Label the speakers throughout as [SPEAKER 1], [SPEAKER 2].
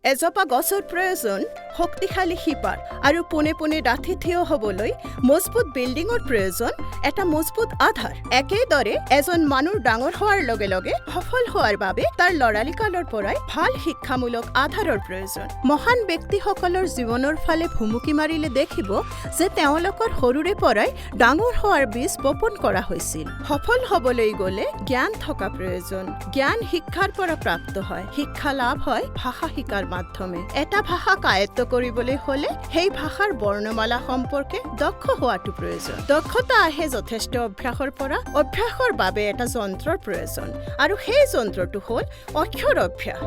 [SPEAKER 1] এজোপা গছৰ প্ৰয়োজন শক্তিশালী শিপাৰ আৰু পোনে পোনে ডাঠি থিয় হ'বলৈ মজবুত বিল্ডিঙৰ প্ৰয়োজন এটা মজবুত আধাৰ। একেদৰে এজন মানুহ ডাঙৰ হোৱাৰ লগে লগে সফল হোৱাৰ বাবে তাৰ লৰালি কালৰ পৰাই ভাল শিক্ষামূলক আধাৰৰ প্ৰয়োজন। মহান ব্যক্তিসকলৰ জীৱনৰ ফালে ভুমুকি মাৰিলে দেখিব যে তেওঁলোকৰ সৰুৰে পৰাই ডাঙৰ হোৱাৰ বীজ বপন কৰা হৈছিল। সফল হ'বলৈ গ'লে জ্ঞান থকা প্ৰয়োজন। জ্ঞান শিক্ষাৰ পৰা প্ৰাপ্ত হয়। শিক্ষা লাভ হয় ভাষা শিকাৰ মাধ্যমে। এটা ভাষা আয়ত্ত কৰিবলৈ হ'লে সেই ভাষাৰ বৰ্ণমালা সম্পৰ্কে দক্ষ হোৱাটো প্ৰয়োজন। দক্ষতা আহে যথেষ্ট অভ্যাসৰ পৰা। অভ্যাসৰ বাবে এটা যন্ত্ৰৰ প্ৰয়োজন আৰু সেই যন্ত্ৰটো হ'ল অক্ষৰ অভ্যাস।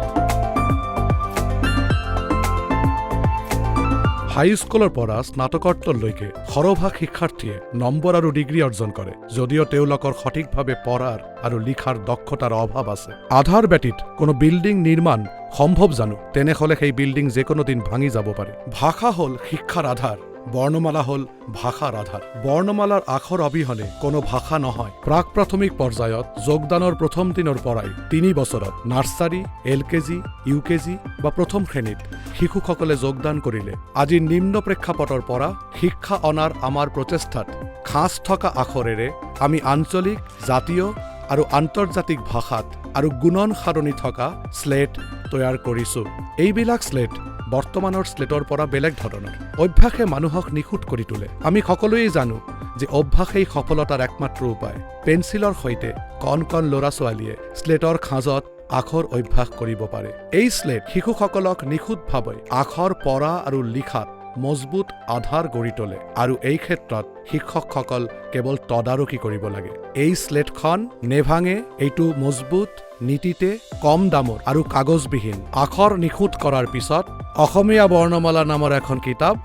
[SPEAKER 2] হাইস্কুলৰ পৰা স্নাতকোত্তৰলৈকে সৰহভাগ শিক্ষাৰ্থীয়ে নম্বৰ আৰু ডিগ্ৰী অৰ্জন কৰে, যদিও তেওঁলোকৰ সঠিকভাৱে পঢ়াৰ আৰু লিখাৰ দক্ষতাৰ অভাৱ আছে। আধাৰ ব্যতীত কোনো বিল্ডিং নিৰ্মাণ সম্ভৱ জানো? তেনেহ'লে সেই বিল্ডিং যে কোনো দিন ভাঙি যাব পাৰে। ভাষা হ'ল শিক্ষাৰ আধাৰ, বৰ্ণমালা হ'ল ভাষাৰ আধাৰ। বৰ্ণমালাৰ আখৰ অবিহনে কোনো ভাষা নহয়। প্ৰাক প্ৰাথমিক পৰ্যায়ত যোগদানৰ প্ৰথম দিনৰ পৰাই 3 বছৰত নাৰ্চাৰী, LKG, UKG বা প্ৰথম শ্ৰেণীত শিশুসকলে যোগদান কৰিলে আজি নিম্ন প্ৰেক্ষাপটৰ পৰা শিক্ষা অনাৰ আমাৰ প্ৰচেষ্টাত খাঁজ থকা আখৰেৰে আমি আঞ্চলিক, জাতীয় আৰু আন্তৰ্জাতিক ভাষাত আৰু গুণন সাৰণী থকা স্লেট তৈয়াৰ কৰিছো। এইবিলাক স্লেট বৰ্তমানৰ স্লেটৰ পৰা বেলেগ ধৰণৰ। অভ্যাসে মানুহক নিখুঁত কৰি তোলে। আমি সকলোৱে জানো যে অভ্যাসেই সফলতাৰ একমাত্ৰ উপায়। পেঞ্চিলৰ সৈতে কণ কণ ল'ৰা ছোৱালীয়ে স্লেটৰ খাঁজত আখৰ অভ্যাস কৰিব পাৰে। এই স্লেট শিশুসকলক নিখুঁতভাৱে আখৰ পঢ়া আৰু লিখাত মজবুত আধাৰ গঢ়ি তোলে আৰু এই ক্ষেত্ৰত শিক্ষকসকল কেৱল তদাৰকী কৰিব লাগে। এই স্লেটখন নেভাঙে। এইটো মজবুত, নীতিতে, কম দামৰ আৰু কাগজবিহীন। আখৰ নিখুঁত কৰাৰ পিছত অসমীয়া বৰ্ণমালা নামৰ এখন কিতাপ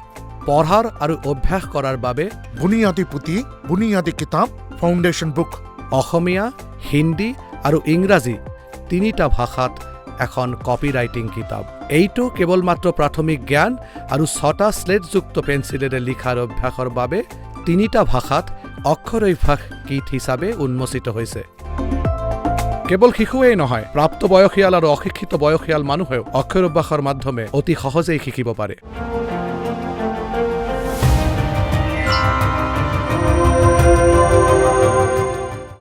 [SPEAKER 2] পঢ়াৰ আৰু অভ্যাস কৰাৰ বাবে
[SPEAKER 3] বুনিয়াদী পুথি, বুনিয়াদী কিতাপ, ফাউণ্ডেশ্যন বুক।
[SPEAKER 2] অসমীয়া, হিন্দী আৰু ইংৰাজী 3টা ভাষাত এখন কপিৰাইটিং কিতাপ। এইটো কেৱল মাত্ৰ প্ৰাথমিক জ্ঞান আৰু 6টা স্লেটযুক্ত পেঞ্চিলেৰে লিখাৰ অভ্যাসৰ বাবে 3টা ভাষাত অক্ষৰ অভ্যাস কিট হিচাপে উন্মোচিত হৈছে। কেৱল শিশুৱেই নহয়, প্ৰাপ্ত বয়সীয়াল আৰু অশিক্ষিত বয়সীয়াল মানুহেও অক্ষৰ অভ্যাসৰ মাধ্যমে অতি সহজেই শিকিব পাৰে।